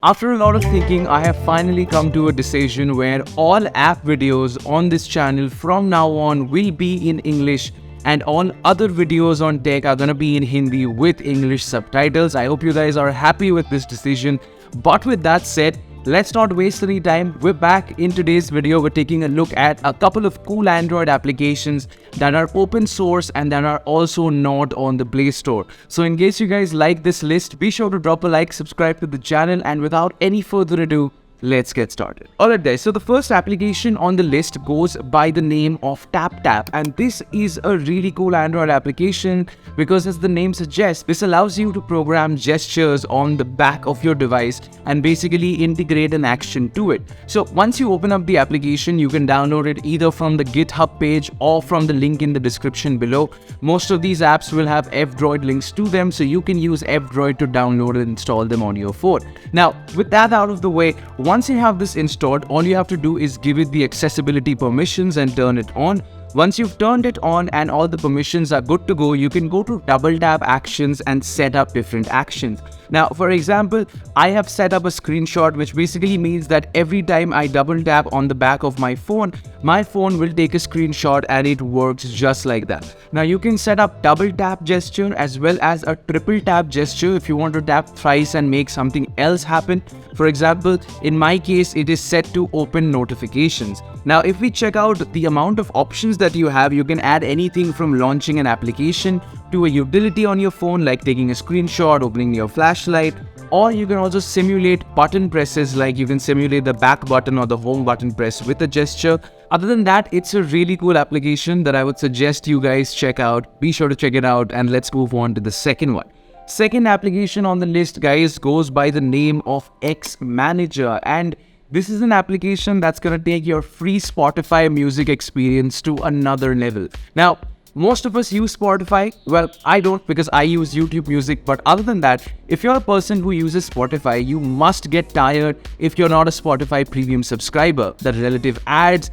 After a lot of thinking, I have finally come to a decision where all app videos on this channel from now on will be in English and all other videos on tech are gonna be in Hindi with English subtitles. I hope you guys are happy with this decision. But with that said, let's not waste any time. We're back in today's video. We're taking a look at a couple of cool Android applications that are open source and that are also not on the Play Store. So in case you guys like this list, be sure to drop a like, subscribe to the channel, and without any further ado, let's get started. Alright guys, so the first application on the list goes by the name of TapTap, and this is a really cool Android application because, as the name suggests, this allows you to program gestures on the back of your device and basically integrate an action to it. So once you open up the application, you can download it either from the GitHub page or from the link in the description below. Most of these apps will have F-Droid links to them, so you can use F-Droid to download and install them on your phone. Now, with that out of the way, once you have this installed, all you have to do is give it the accessibility permissions and turn it on. Once you've turned it on and all the permissions are good to go, you can go to double tap actions and set up different actions. Now, for example, I have set up a screenshot, which basically means that every time I double tap on the back of my phone will take a screenshot, and it works just like that. Now, you can set up double tap gesture as well as a triple tap gesture if you want to tap thrice and make something else happen. For example, in my case, it is set to open notifications. Now, if we check out the amount of options that you have, you can add anything from launching an application to a utility on your phone, like taking a screenshot, opening your flashlight, or you can also simulate button presses, like you can simulate the back button or the home button press with a gesture. Other than that, it's a really cool application that I would suggest you guys check out. Be sure to check it out, and let's move on to the second one. Second application on the list, guys, goes by the name of X Manager, and this is an application that's gonna take your free Spotify music experience to another level. Now, most of us use Spotify. Well, I don't, because I use YouTube Music. But other than that, if you're a person who uses Spotify, you must get tired if you're not a Spotify premium subscriber. The relative ads,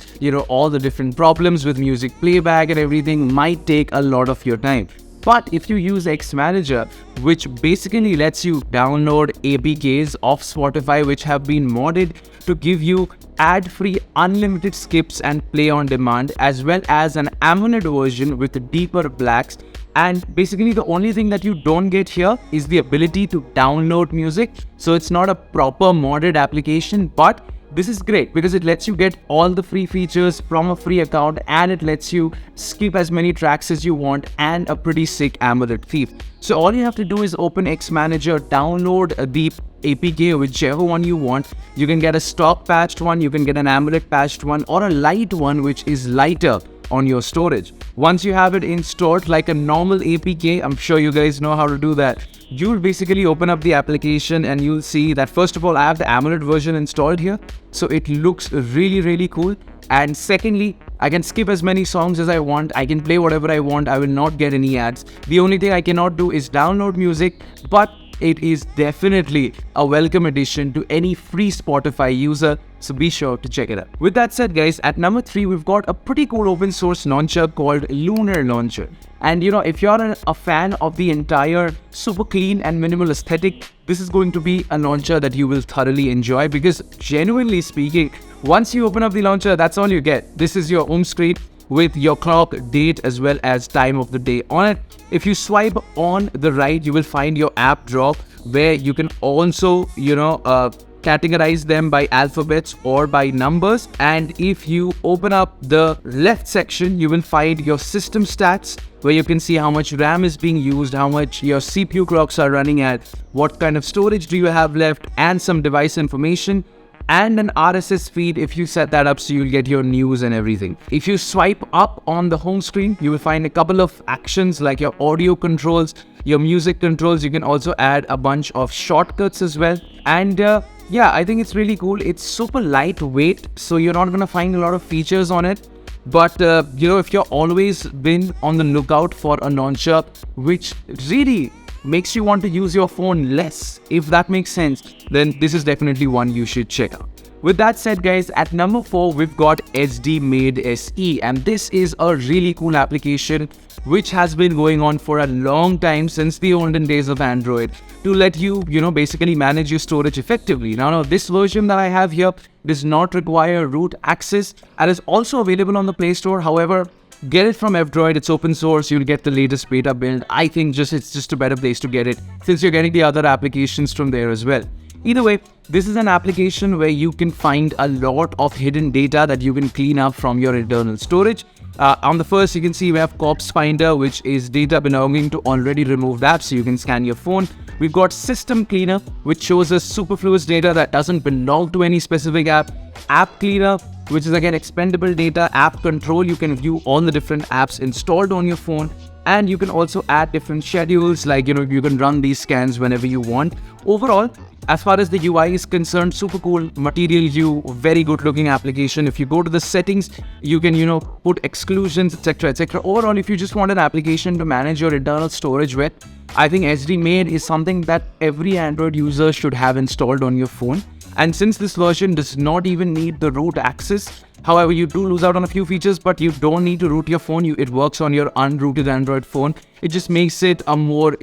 all the different problems with music playback and everything might take a lot of your time. But if you use X Manager, which basically lets you download APKs of Spotify which have been modded to give you ad-free unlimited skips and play on demand, as well as an AMOLED version with deeper blacks. And basically the only thing that you don't get here is the ability to download music. So it's not a proper modded application, but this is great because it lets you get all the free features from a free account, and it lets you skip as many tracks as you want, and a pretty sick AMOLED thief. So all you have to do is open X Manager, download the APK, whichever one you want. You can get a stock patched one, you can get an AMOLED patched one, or a light one which is lighter on your storage. Once you have it installed like a normal APK, I'm sure you guys know how to do that. You'll basically open up the application and you'll see that, first of all, I have the AMOLED version installed here, so it looks really cool. And secondly, I can skip as many songs as I want, I can play whatever I want, I will not get any ads. The only thing I cannot do is download music, but it is definitely a welcome addition to any free Spotify user, so be sure to check it out. With that said, guys, at number 3, we've got a pretty cool open source launcher called Lunar Launcher. And if you're a fan of the entire super clean and minimal aesthetic, this is going to be a launcher that you will thoroughly enjoy, because genuinely speaking, once you open up the launcher, that's all you get. This is your home screen with your clock, date, as well as time of the day on it. If you swipe on the right, you will find your app drop, where you can also, categorize them by alphabets or by numbers. And if you open up the left section, you will find your system stats, where you can see how much RAM is being used, how much your CPU clocks are running at, what kind of storage do you have left, and some device information, and an RSS feed if you set that up, so you'll get your news and everything. If you swipe up on the home screen, you will find a couple of actions like your audio controls, your music controls. You can also add a bunch of shortcuts as well. And yeah, I think it's really cool. It's super lightweight, so you're not gonna find a lot of features on it. But if you're always been on the lookout for a launcher which really makes you want to use your phone less, if that makes sense, then this is definitely one you should check out. With that said, guys, at number 4, we've got SD Made SE, and this is a really cool application which has been going on for a long time since the olden days of Android, to let you, basically manage your storage effectively. Now, this version that I have here does not require root access and is also available on the Play Store. However, get it from F-Droid, it's open source, you'll get the latest beta build. I think it's just a better place to get it since you're getting the other applications from there as well. Either way, this is an application where you can find a lot of hidden data that you can clean up from your internal storage. On the first, you can see we have Corpse Finder, which is data belonging to already removed apps, so you can scan your phone. We've got System Cleaner, which shows us superfluous data that doesn't belong to any specific app. App Cleaner, which is again expendable data. App Control, you can view all the different apps installed on your phone. And you can also add different schedules, like, you can run these scans whenever you want. Overall, as far as the UI is concerned, super cool, material view, very good looking application. If you go to the settings, you can, put exclusions, etc, etc. Overall, if you just want an application to manage your internal storage with, I think SD Made is something that every Android user should have installed on your phone. And since this version does not even need the root access, however, you do lose out on a few features, but you don't need to root your phone. It works on your unrooted Android phone. It just makes it a more,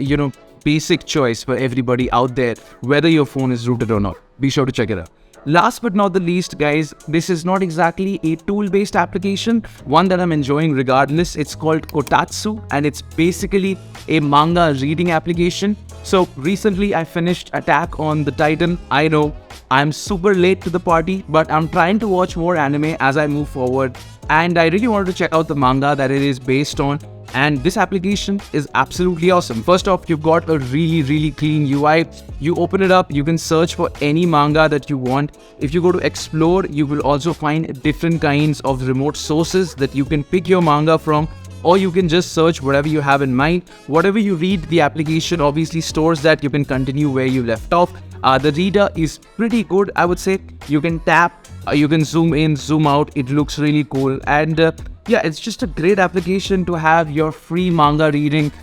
basic choice for everybody out there, whether your phone is rooted or not. Be sure to check it out. Last but not the least, guys, this is not exactly a tool-based application, one that I'm enjoying regardless. It's called Kotatsu, and it's basically a manga reading application. So recently I finished Attack on the Titan. I know I'm super late to the party, but I'm trying to watch more anime as I move forward, and I really wanted to check out the manga that it is based on. And this application is absolutely awesome. First off, you've got a really clean UI. You open it up, you can search for any manga that you want. If you go to explore, you will also find different kinds of remote sources that you can pick your manga from, or you can just search whatever you have in mind. Whatever you read, the application obviously stores that. You can continue where you left off. The reader is pretty good, I would say. You can tap, you can zoom in, zoom out. It looks really cool. And yeah, it's just a great application to have your free manga reading,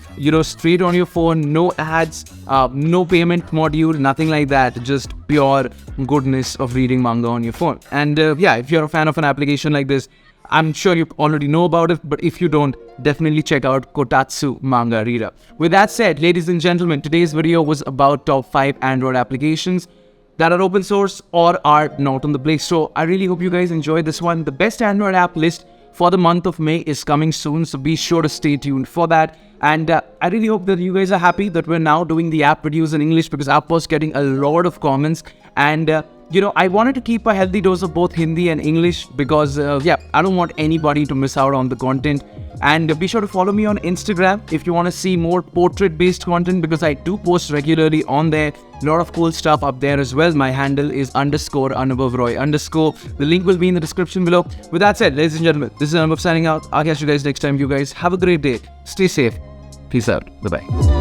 straight on your phone. No ads, no payment module, nothing like that. Just pure goodness of reading manga on your phone. And yeah, if you're a fan of an application like this, I'm sure you already know about it, but if you don't, definitely check out Kotatsu Manga Reader. With that said, ladies and gentlemen, today's video was about top 5 Android applications that are open source or are not on the Play Store. I really hope you guys enjoyed this one. The best Android app list for the month of May is coming soon, so be sure to stay tuned for that. And I really hope that you guys are happy that we're now doing the app reviews in English, because app was getting a lot of comments. And I wanted to keep a healthy dose of both Hindi and English because, yeah, I don't want anybody to miss out on the content. And be sure to follow me on Instagram if you want to see more portrait-based content, because I do post regularly on there. A lot of cool stuff up there as well. My handle is _Anubhav Roy _. The link will be in the description below. With that said, ladies and gentlemen, this is Anubhav signing out. I'll catch you guys next time. You guys have a great day. Stay safe. Peace out. Bye-bye.